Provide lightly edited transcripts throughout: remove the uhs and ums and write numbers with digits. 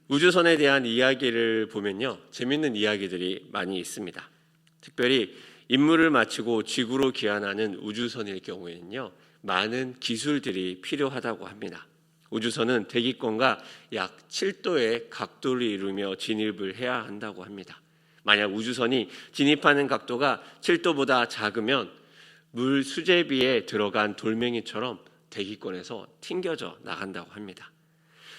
우주선에 대한 이야기를 보면요, 재밌는 이야기들이 많이 있습니다. 특별히 임무를 마치고 지구로 귀환하는 우주선일 경우에는요, 많은 기술들이 필요하다고 합니다. 우주선은 대기권과 약 7도의 각도를 이루며 진입을 해야 한다고 합니다. 만약 우주선이 진입하는 각도가 7도보다 작으면 물 수제비에 들어간 돌멩이처럼 대기권에서 튕겨져 나간다고 합니다.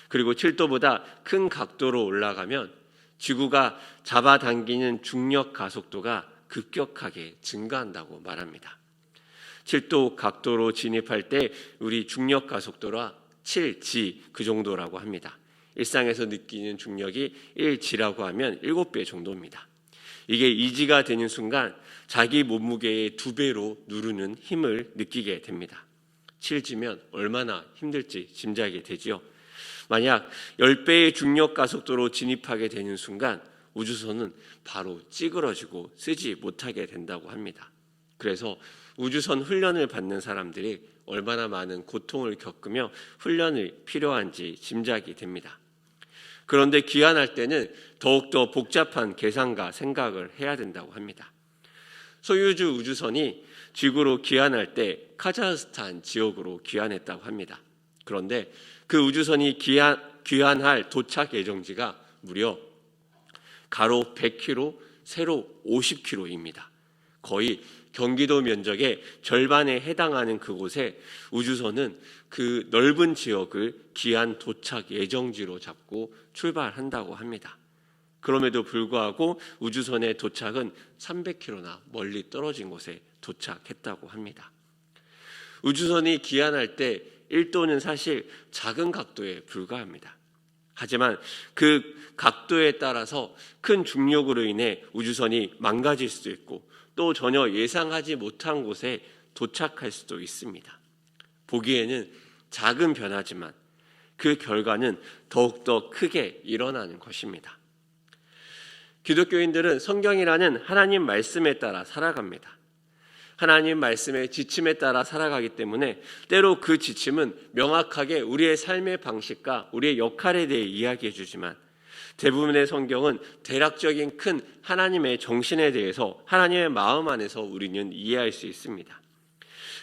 그리고 7도보다 큰 각도로 올라가면 지구가 잡아당기는 중력 가속도가 급격하게 증가한다고 말합니다. 7도 각도로 진입할 때 우리 중력 가속도가 7G 그 정도라고 합니다. 일상에서 느끼는 중력이 1G라고 하면 7배 정도입니다. 이게 2G가 되는 순간 자기 몸무게의 2배로 누르는 힘을 느끼게 됩니다. 7G면 얼마나 힘들지 짐작이 되지요. 만약 10배의 중력 가속도로 진입하게 되는 순간 우주선은 바로 찌그러지고 쓰지 못하게 된다고 합니다. 그래서 우주선 훈련을 받는 사람들이 얼마나 많은 고통을 겪으며 훈련이 필요한지 짐작이 됩니다. 그런데 귀환할 때는 더욱더 복잡한 계산과 생각을 해야 된다고 합니다. 소유주 우주선이 지구로 귀환할 때 카자흐스탄 지역으로 귀환했다고 합니다. 그런데 그 우주선이 귀환할 도착 예정지가 무려 가로 100km, 세로 50km입니다. 거의 경기도 면적의 절반에 해당하는 그곳에 우주선은 그 넓은 지역을 귀환 도착 예정지로 잡고 출발한다고 합니다. 그럼에도 불구하고 우주선의 도착은 300km나 멀리 떨어진 곳에 도착했다고 합니다. 우주선이 귀환할 때 1도는 사실 작은 각도에 불과합니다. 하지만 그 각도에 따라서 큰 중력으로 인해 우주선이 망가질 수도 있고 또 전혀 예상하지 못한 곳에 도착할 수도 있습니다. 보기에는 작은 변화지만 그 결과는 더욱더 크게 일어나는 것입니다. 기독교인들은 성경이라는 하나님 말씀에 따라 살아갑니다. 하나님 말씀의 지침에 따라 살아가기 때문에 때로 그 지침은 명확하게 우리의 삶의 방식과 우리의 역할에 대해 이야기해 주지만 대부분의 성경은 대략적인 큰 하나님의 정신에 대해서 하나님의 마음 안에서 우리는 이해할 수 있습니다.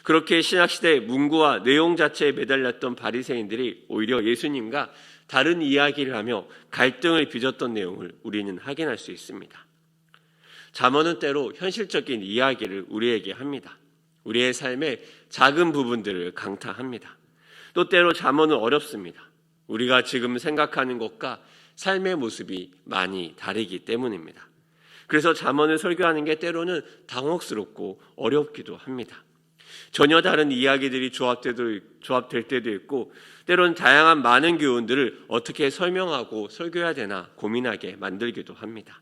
그렇게 신약시대의 문구와 내용 자체에 매달렸던 바리새인들이 오히려 예수님과 다른 이야기를 하며 갈등을 빚었던 내용을 우리는 확인할 수 있습니다. 잠언은 때로 현실적인 이야기를 우리에게 합니다. 우리의 삶의 작은 부분들을 강타합니다. 또 때로 잠언은 어렵습니다. 우리가 지금 생각하는 것과 삶의 모습이 많이 다르기 때문입니다. 그래서 잠언을 설교하는 게 때로는 당혹스럽고 어렵기도 합니다. 전혀 다른 이야기들이 조합될 때도 있고 때로는 다양한 많은 교훈들을 어떻게 설명하고 설교해야 되나 고민하게 만들기도 합니다.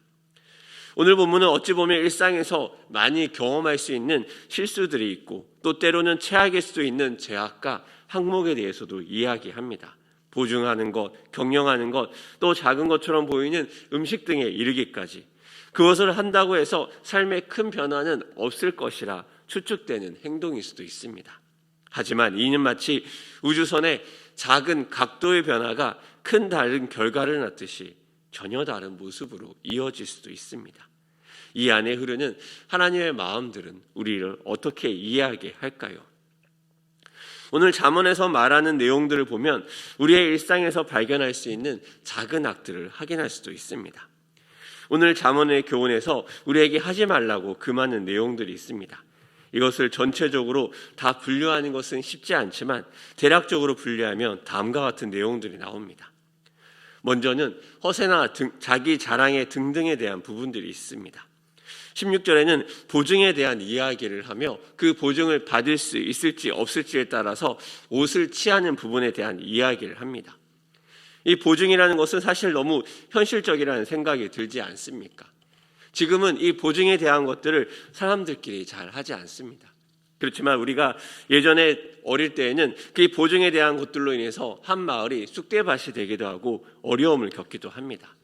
오늘 본문은 어찌 보면 일상에서 많이 경험할 수 있는 실수들이 있고 또 때로는 최악일 수도 있는 죄악과 항목에 대해서도 이야기합니다. 보증하는 것, 경영하는 것, 또 작은 것처럼 보이는 음식 등에 이르기까지 그것을 한다고 해서 삶의 큰 변화는 없을 것이라 추측되는 행동일 수도 있습니다. 하지만 이는 마치 우주선의 작은 각도의 변화가 큰 다른 결과를 낳듯이 전혀 다른 모습으로 이어질 수도 있습니다. 이 안에 흐르는 하나님의 마음들은 우리를 어떻게 이해하게 할까요? 오늘 잠언에서 말하는 내용들을 보면 우리의 일상에서 발견할 수 있는 작은 악들을 확인할 수도 있습니다. 오늘 잠언의 교훈에서 우리에게 하지 말라고 금하는 내용들이 있습니다. 이것을 전체적으로 다 분류하는 것은 쉽지 않지만 대략적으로 분류하면 다음과 같은 내용들이 나옵니다. 먼저는 허세나 자기 자랑의 등등에 대한 부분들이 있습니다. 16절에는 보증에 대한 이야기를 하며 그 보증을 받을 수 있을지 없을지에 따라서 옷을 취하는 부분에 대한 이야기를 합니다. 이 보증이라는 것은 사실 너무 현실적이라는 생각이 들지 않습니까? 지금은 이 보증에 대한 것들을 사람들끼리 잘 하지 않습니다. 그렇지만 우리가 예전에 어릴 때에는 그 보증에 대한 것들로 인해서 한 마을이 쑥대밭이 되기도 하고 어려움을 겪기도 합니다.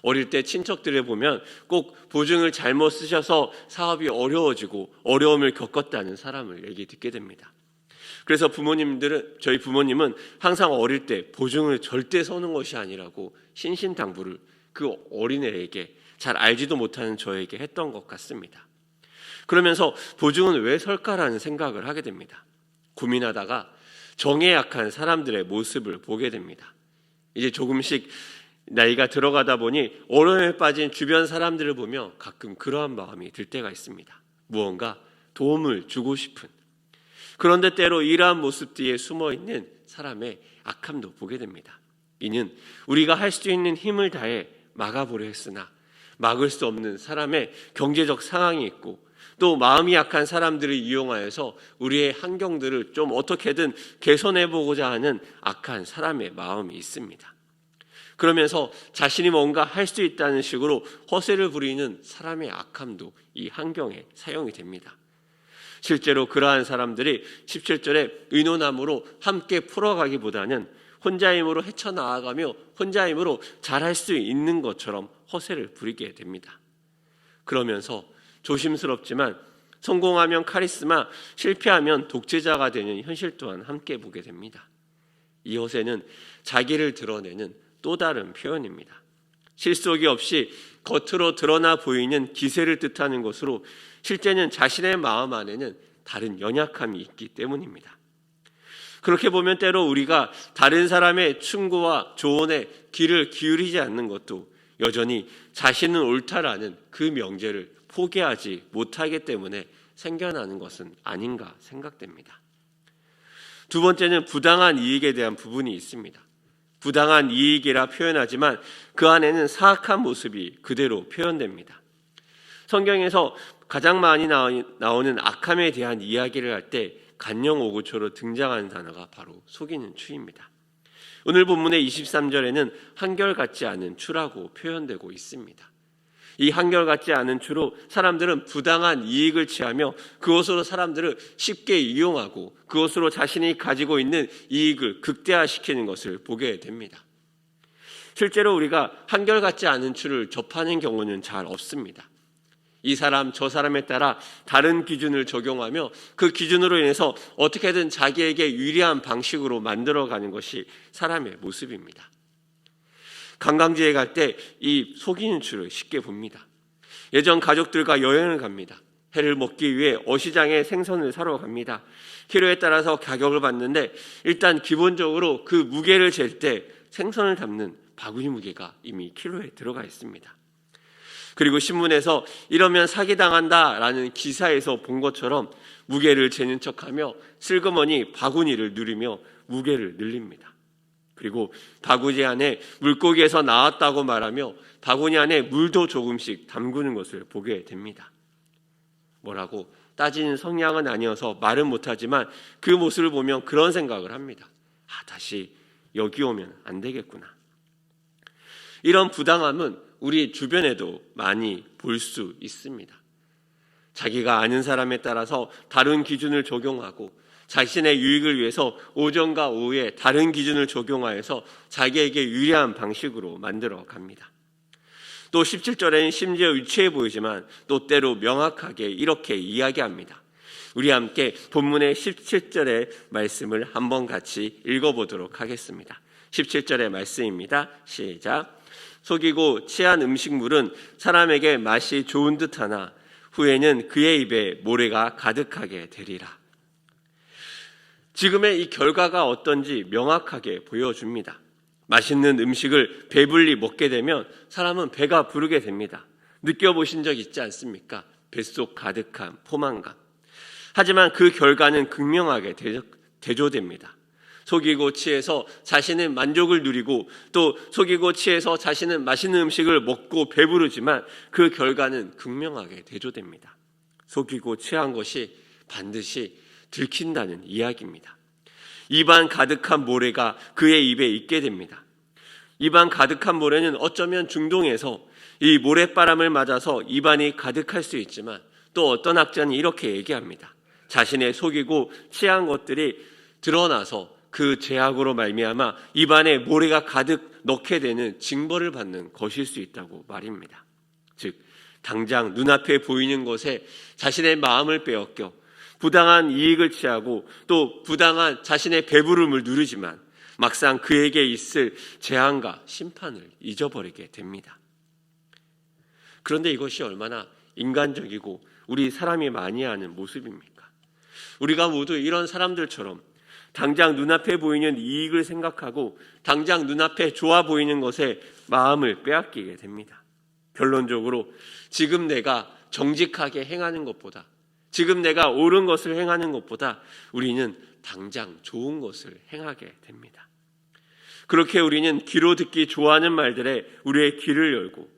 어릴 때 친척들을 보면 꼭 보증을 잘못 쓰셔서 사업이 어려워지고 어려움을 겪었다는 사람을 얘기 듣게 됩니다. 그래서 저희 부모님은 항상 어릴 때 보증을 절대 서는 것이 아니라고 신신당부를 그 어린애에게, 잘 알지도 못하는 저에게 했던 것 같습니다. 그러면서 보증은 왜 설까라는 생각을 하게 됩니다. 고민하다가 정에 약한 사람들의 모습을 보게 됩니다. 이제 조금씩 나이가 들어가다 보니 어려움에 빠진 주변 사람들을 보며 가끔 그러한 마음이 들 때가 있습니다. 무언가 도움을 주고 싶은. 그런데 때로 이러한 모습 뒤에 숨어있는 사람의 악함도 보게 됩니다. 이는 우리가 할 수 있는 힘을 다해 막아보려 했으나 막을 수 없는 사람의 경제적 상황이 있고, 또 마음이 약한 사람들을 이용하여서 우리의 환경들을 좀 어떻게든 개선해보고자 하는 악한 사람의 마음이 있습니다. 그러면서 자신이 뭔가 할 수 있다는 식으로 허세를 부리는 사람의 악함도 이 환경에 사용이 됩니다. 실제로 그러한 사람들이 17절에 의논함으로 함께 풀어가기보다는 혼자 힘으로 헤쳐나아가며 혼자 힘으로 잘할 수 있는 것처럼 허세를 부리게 됩니다. 그러면서 조심스럽지만 성공하면 카리스마, 실패하면 독재자가 되는 현실 또한 함께 보게 됩니다. 이 허세는 자기를 드러내는 또 다른 표현입니다. 실속이 없이 겉으로 드러나 보이는 기세를 뜻하는 것으로 실제는 자신의 마음 안에는 다른 연약함이 있기 때문입니다. 그렇게 보면 때로 우리가 다른 사람의 충고와 조언에 귀를 기울이지 않는 것도 여전히 자신은 옳다라는 그 명제를 포기하지 못하기 때문에 생겨나는 것은 아닌가 생각됩니다. 두 번째는 부당한 이익에 대한 부분이 있습니다. 부당한 이익이라 표현하지만 그 안에는 사악한 모습이 그대로 표현됩니다. 성경에서 가장 많이 나오는 악함에 대한 이야기를 할 때 간영 5구초로 등장하는 단어가 바로 속이는 추입니다. 오늘 본문의 23절에는 한결같지 않은 추라고 표현되고 있습니다. 이 한결같지 않은 추로 사람들은 부당한 이익을 취하며 그것으로 사람들을 쉽게 이용하고 그것으로 자신이 가지고 있는 이익을 극대화시키는 것을 보게 됩니다. 실제로 우리가 한결같지 않은 추를 접하는 경우는 잘 없습니다. 이 사람 저 사람에 따라 다른 기준을 적용하며 그 기준으로 인해서 어떻게든 자기에게 유리한 방식으로 만들어가는 것이 사람의 모습입니다. 관광지에 갈 때 이 속이는 추를 쉽게 봅니다. 예전 가족들과 여행을 갑니다. 회를 먹기 위해 어시장에 생선을 사러 갑니다. 키로에 따라서 가격을 받는데 일단 기본적으로 그 무게를 잴 때 생선을 담는 바구니 무게가 이미 키로에 들어가 있습니다. 그리고 신문에서 이러면 사기당한다라는 기사에서 본 것처럼 무게를 재는 척하며 슬그머니 바구니를 누리며 무게를 늘립니다. 그리고 바구니 안에 물고기에서 나왔다고 말하며 바구니 안에 물도 조금씩 담그는 것을 보게 됩니다. 뭐라고 따지는 성향은 아니어서 말은 못하지만 그 모습을 보면 그런 생각을 합니다. 다시 여기 오면 안 되겠구나. 이런 부당함은 우리 주변에도 많이 볼 수 있습니다. 자기가 아는 사람에 따라서 다른 기준을 적용하고 자신의 유익을 위해서 오전과 오후에 다른 기준을 적용하여서 자기에게 유리한 방식으로 만들어 갑니다. 또 17절에는 심지어 유치해 보이지만 또 때로 명확하게 이렇게 이야기합니다. 우리 함께 본문의 17절의 말씀을 한번 같이 읽어보도록 하겠습니다. 17절의 말씀입니다. 시작. 속이고 취한 음식물은 사람에게 맛이 좋은 듯하나 후에는 그의 입에 모래가 가득하게 되리라. 지금의 이 결과가 어떤지 명확하게 보여줍니다. 맛있는 음식을 배불리 먹게 되면 사람은 배가 부르게 됩니다. 느껴보신 적 있지 않습니까? 뱃속 가득한 포만감. 하지만 그 결과는 극명하게 대조됩니다. 속이고 취해서 자신은 만족을 누리고 또 속이고 취해서 자신은 맛있는 음식을 먹고 배부르지만 그 결과는 극명하게 대조됩니다. 속이고 취한 것이 반드시 들킨다는 이야기입니다. 입안 가득한 모래가 그의 입에 있게 됩니다. 입안 가득한 모래는 어쩌면 중동에서 이 모래바람을 맞아서 입안이 가득할 수 있지만 또 어떤 학자는 이렇게 얘기합니다. 자신의 속이고 취한 것들이 드러나서 그 죄악으로 말미암아 입안에 모래가 가득 넣게 되는 징벌을 받는 것일 수 있다고 말입니다. 즉 당장 눈앞에 보이는 것에 자신의 마음을 빼앗겨 부당한 이익을 취하고 또 부당한 자신의 배부름을 누리지만 막상 그에게 있을 재앙과 심판을 잊어버리게 됩니다. 그런데 이것이 얼마나 인간적이고 우리 사람이 많이 하는 모습입니까? 우리가 모두 이런 사람들처럼 당장 눈앞에 보이는 이익을 생각하고 당장 눈앞에 좋아 보이는 것에 마음을 빼앗기게 됩니다. 결론적으로 지금 내가 정직하게 행하는 것보다, 지금 내가 옳은 것을 행하는 것보다 우리는 당장 좋은 것을 행하게 됩니다. 그렇게 우리는 귀로 듣기 좋아하는 말들에 우리의 귀를 열고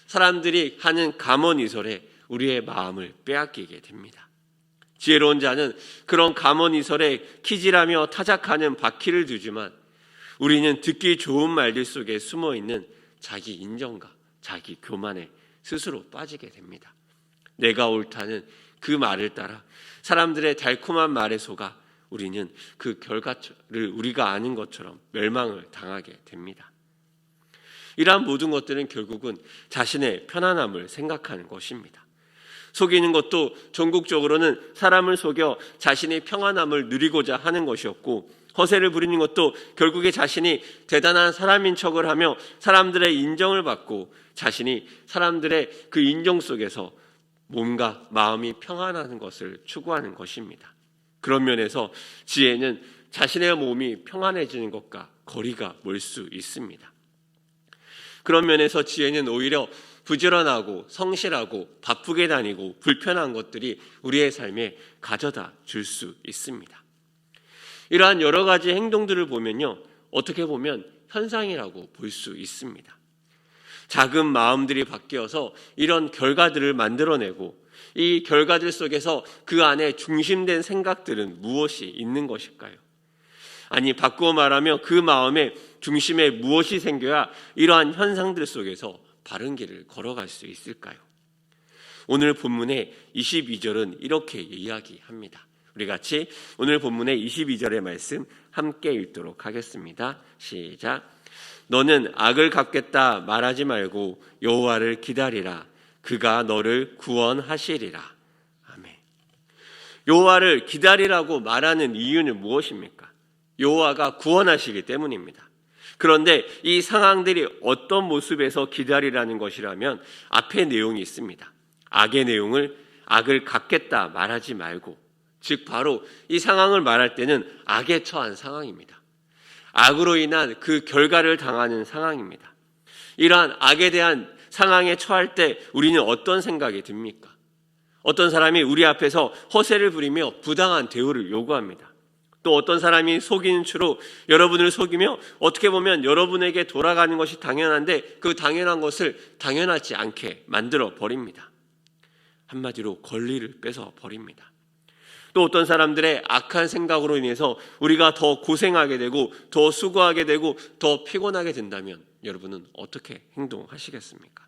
사람들이 하는 감언이설에 우리의 마음을 빼앗기게 됩니다. 지혜로운 자는 그런 감언이설에 키질하며 타작하는 바퀴를 두지만 우리는 듣기 좋은 말들 속에 숨어있는 자기 인정과 자기 교만에 스스로 빠지게 됩니다. 내가 옳다는 그 말을 따라 사람들의 달콤한 말에 속아 우리는 그 결과를 우리가 아는 것처럼 멸망을 당하게 됩니다. 이러한 모든 것들은 결국은 자신의 편안함을 생각하는 것입니다. 속이는 것도 전국적으로는 사람을 속여 자신의 평안함을 누리고자 하는 것이었고, 허세를 부리는 것도 결국에 자신이 대단한 사람인 척을 하며 사람들의 인정을 받고 자신이 사람들의 그 인정 속에서 몸과 마음이 평안하는 것을 추구하는 것입니다. 그런 면에서 지혜는 자신의 몸이 평안해지는 것과 거리가 멀 수 있습니다. 그런 면에서 지혜는 오히려 부지런하고 성실하고 바쁘게 다니고 불편한 것들이 우리의 삶에 가져다 줄 수 있습니다. 이러한 여러 가지 행동들을 보면요, 어떻게 보면 현상이라고 볼 수 있습니다. 작은 마음들이 바뀌어서 이런 결과들을 만들어내고 이 결과들 속에서 그 안에 중심된 생각들은 무엇이 있는 것일까요? 아니, 바꾸어 말하면 그 마음의 중심에 무엇이 생겨야 이러한 현상들 속에서 바른 길을 걸어갈 수 있을까요? 오늘 본문의 22절은 이렇게 이야기합니다. 우리 같이 오늘 본문의 22절의 말씀 함께 읽도록 하겠습니다. 시작. 너는 악을 갚겠다 말하지 말고 여호와를 기다리라. 그가 너를 구원하시리라. 아멘. 여호와를 기다리라고 말하는 이유는 무엇입니까? 여호와가 구원하시기 때문입니다. 그런데 이 상황들이 어떤 모습에서 기다리라는 것이라면 앞에 내용이 있습니다. 악의 내용을 악을 갚겠다 말하지 말고, 즉 바로 이 상황을 말할 때는 악에 처한 상황입니다. 악으로 인한 그 결과를 당하는 상황입니다. 이러한 악에 대한 상황에 처할 때 우리는 어떤 생각이 듭니까? 어떤 사람이 우리 앞에서 허세를 부리며 부당한 대우를 요구합니다. 또 어떤 사람이 속이는 추로 여러분을 속이며 어떻게 보면 여러분에게 돌아가는 것이 당연한데 그 당연한 것을 당연하지 않게 만들어 버립니다. 한마디로 권리를 뺏어 버립니다. 또 어떤 사람들의 악한 생각으로 인해서 우리가 더 고생하게 되고 더 수고하게 되고 더 피곤하게 된다면 여러분은 어떻게 행동하시겠습니까?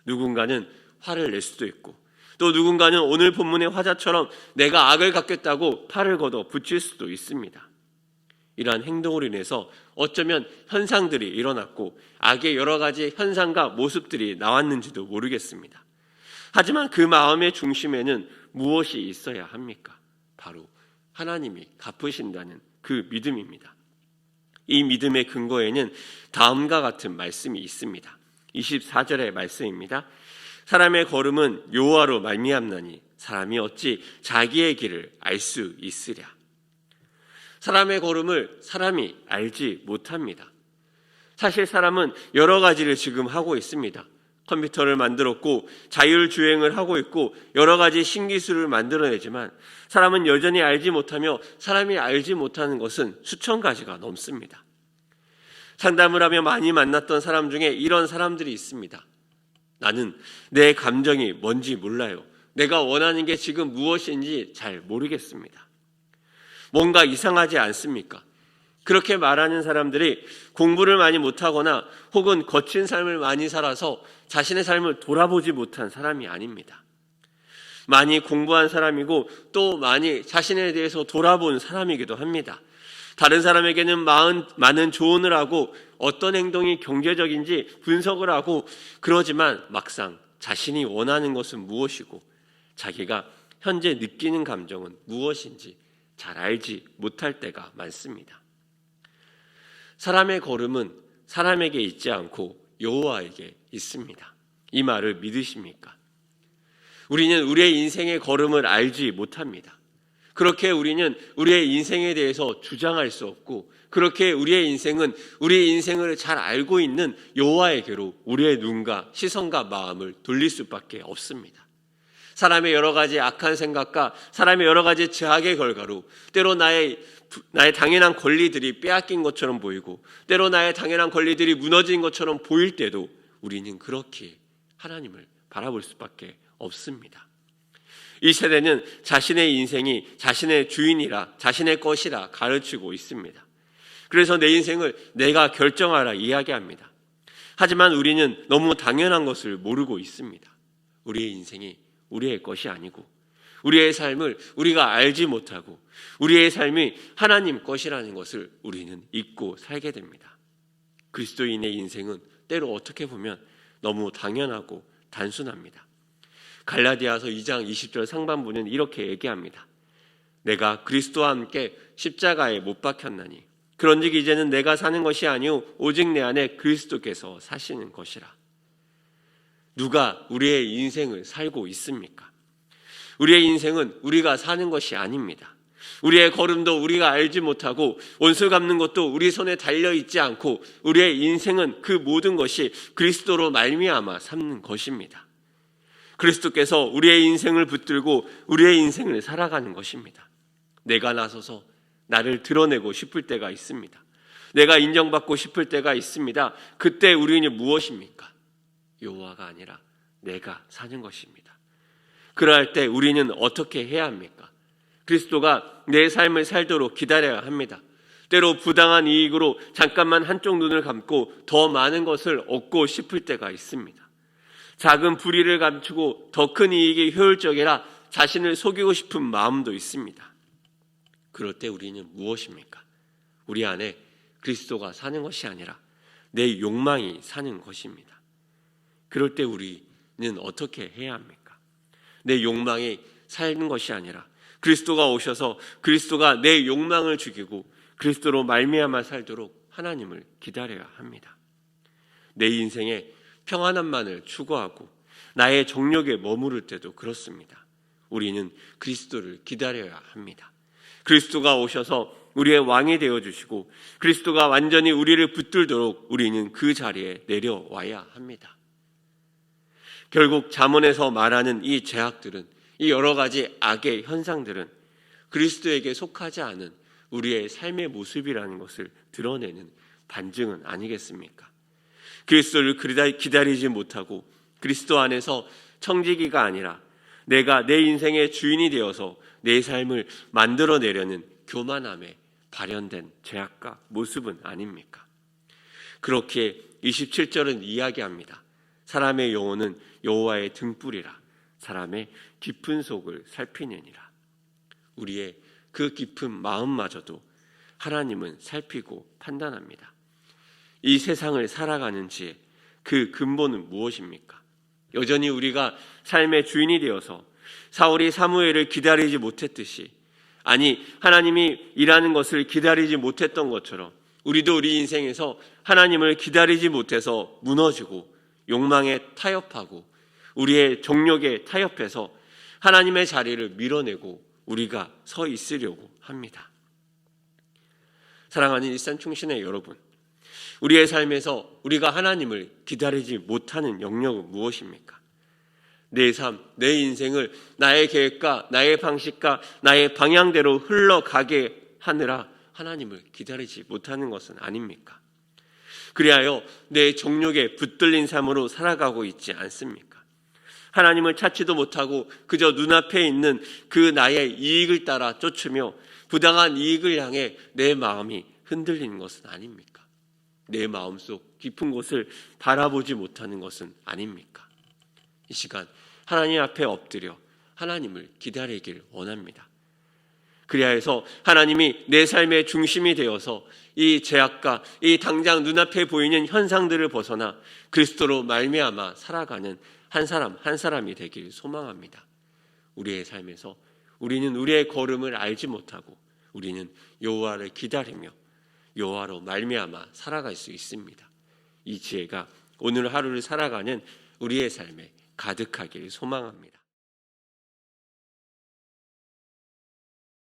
누군가는 화를 낼 수도 있고 또 누군가는 오늘 본문의 화자처럼 내가 악을 갚겠다고 팔을 걷어 붙일 수도 있습니다. 이러한 행동으로 인해서 어쩌면 현상들이 일어났고 악의 여러 가지 현상과 모습들이 나왔는지도 모르겠습니다. 하지만 그 마음의 중심에는 무엇이 있어야 합니까? 바로 하나님이 갚으신다는 그 믿음입니다. 이 믿음의 근거에는 다음과 같은 말씀이 있습니다. 24절의 말씀입니다. 사람의 걸음은 여호와로 말미암나니 사람이 어찌 자기의 길을 알 수 있으랴. 사람의 걸음을 사람이 알지 못합니다. 사실 사람은 여러 가지를 지금 하고 있습니다. 컴퓨터를 만들었고 자율주행을 하고 있고 여러 가지 신기술을 만들어내지만 사람은 여전히 알지 못하며 사람이 알지 못하는 것은 수천 가지가 넘습니다. 상담을 하며 많이 만났던 사람 중에 이런 사람들이 있습니다. 나는 내 감정이 뭔지 몰라요. 내가 원하는 게 지금 무엇인지 잘 모르겠습니다. 뭔가 이상하지 않습니까? 그렇게 말하는 사람들이 공부를 많이 못하거나 혹은 거친 삶을 많이 살아서 자신의 삶을 돌아보지 못한 사람이 아닙니다. 많이 공부한 사람이고 또 많이 자신에 대해서 돌아본 사람이기도 합니다. 다른 사람에게는 많은 조언을 하고 어떤 행동이 경제적인지 분석을 하고 그러지만 막상 자신이 원하는 것은 무엇이고 자기가 현재 느끼는 감정은 무엇인지 잘 알지 못할 때가 많습니다. 사람의 걸음은 사람에게 있지 않고 여호와에게 있습니다. 이 말을 믿으십니까? 우리는 우리의 인생의 걸음을 알지 못합니다. 그렇게 우리는 우리의 인생에 대해서 주장할 수 없고, 그렇게 우리의 인생은 우리의 인생을 잘 알고 있는 여호와에게로 우리의 눈과 시선과 마음을 돌릴 수밖에 없습니다. 사람의 여러 가지 악한 생각과 사람의 여러 가지 죄악의 결과로 때로 나의 당연한 권리들이 빼앗긴 것처럼 보이고, 때로 나의 당연한 권리들이 무너진 것처럼 보일 때도 우리는 그렇게 하나님을 바라볼 수밖에 없습니다. 이 세대는 자신의 인생이 자신의 주인이라, 자신의 것이라 가르치고 있습니다. 그래서 내 인생을 내가 결정하라 이야기합니다. 하지만 우리는 너무 당연한 것을 모르고 있습니다. 우리의 인생이 우리의 것이 아니고, 우리의 삶을 우리가 알지 못하고, 우리의 삶이 하나님 것이라는 것을 우리는 잊고 살게 됩니다. 그리스도인의 인생은 때로 어떻게 보면 너무 당연하고 단순합니다. 갈라디아서 2장 20절 상반부는 이렇게 얘기합니다. 내가 그리스도와 함께 십자가에 못 박혔나니 그런즉 이제는 내가 사는 것이 아니오 오직 내 안에 그리스도께서 사시는 것이라. 누가 우리의 인생을 살고 있습니까? 우리의 인생은 우리가 사는 것이 아닙니다. 우리의 걸음도 우리가 알지 못하고, 원수 갚는 것도 우리 손에 달려있지 않고, 우리의 인생은 그 모든 것이 그리스도로 말미암아 삼는 것입니다. 그리스도께서 우리의 인생을 붙들고 우리의 인생을 살아가는 것입니다. 내가 나서서 나를 드러내고 싶을 때가 있습니다. 내가 인정받고 싶을 때가 있습니다. 그때 우리는 무엇입니까? 여호와가 아니라 내가 사는 것입니다. 그러할 때 우리는 어떻게 해야 합니까? 그리스도가 내 삶을 살도록 기다려야 합니다. 때로 부당한 이익으로 잠깐만 한쪽 눈을 감고 더 많은 것을 얻고 싶을 때가 있습니다. 작은 불의를 감추고 더 큰 이익이 효율적이라 자신을 속이고 싶은 마음도 있습니다. 그럴 때 우리는 무엇입니까? 우리 안에 그리스도가 사는 것이 아니라 내 욕망이 사는 것입니다. 그럴 때 우리는 어떻게 해야 합니까? 내 욕망이 사는 것이 아니라 그리스도가 오셔서 그리스도가 내 욕망을 죽이고 그리스도로 말미암아 살도록 하나님을 기다려야 합니다. 내 인생에 평안함만을 추구하고 나의 정욕에 머무를 때도 그렇습니다. 우리는 그리스도를 기다려야 합니다. 그리스도가 오셔서 우리의 왕이 되어주시고 그리스도가 완전히 우리를 붙들도록 우리는 그 자리에 내려와야 합니다. 결국 잠언에서 말하는 이 죄악들은, 이 여러 가지 악의 현상들은 그리스도에게 속하지 않은 우리의 삶의 모습이라는 것을 드러내는 반증은 아니겠습니까? 그리스도를 기다리지 못하고 그리스도 안에서 청지기가 아니라 내가 내 인생의 주인이 되어서 내 삶을 만들어내려는 교만함에 발현된 죄악과 모습은 아닙니까? 그렇게 27절은 이야기합니다. 사람의 영혼은 여호와의 등불이라 사람의 깊은 속을 살피느니라. 우리의 그 깊은 마음마저도 하나님은 살피고 판단합니다. 이 세상을 살아가는지 그 근본은 무엇입니까? 여전히 우리가 삶의 주인이 되어서 사울이 사무엘을 기다리지 못했듯이, 아니 하나님이 일하는 것을 기다리지 못했던 것처럼 우리도 우리 인생에서 하나님을 기다리지 못해서 무너지고 욕망에 타협하고 우리의 정욕에 타협해서 하나님의 자리를 밀어내고 우리가 서 있으려고 합니다. 사랑하는 일산충신의 여러분, 우리의 삶에서 우리가 하나님을 기다리지 못하는 영역은 무엇입니까? 내 삶, 내 인생을 나의 계획과 나의 방식과 나의 방향대로 흘러가게 하느라 하나님을 기다리지 못하는 것은 아닙니까? 그리하여 내 정욕에 붙들린 삶으로 살아가고 있지 않습니까? 하나님을 찾지도 못하고 그저 눈앞에 있는 그 나의 이익을 따라 쫓으며 부당한 이익을 향해 내 마음이 흔들리는 것은 아닙니까? 내 마음속 깊은 곳을 바라보지 못하는 것은 아닙니까? 이 시간 하나님 앞에 엎드려 하나님을 기다리길 원합니다. 그리하여서 하나님이 내 삶의 중심이 되어서 이 죄악과 이 당장 눈앞에 보이는 현상들을 벗어나 그리스도로 말미암아 살아가는 한 사람 한 사람이 되길 소망합니다. 우리의 삶에서 우리는 우리의 걸음을 알지 못하고 우리는 여호와를 기다리며 여호와로 말미암아 살아갈 수 있습니다. 이 지혜가 오늘 하루를 살아가는 우리의 삶에 가득하기를 소망합니다.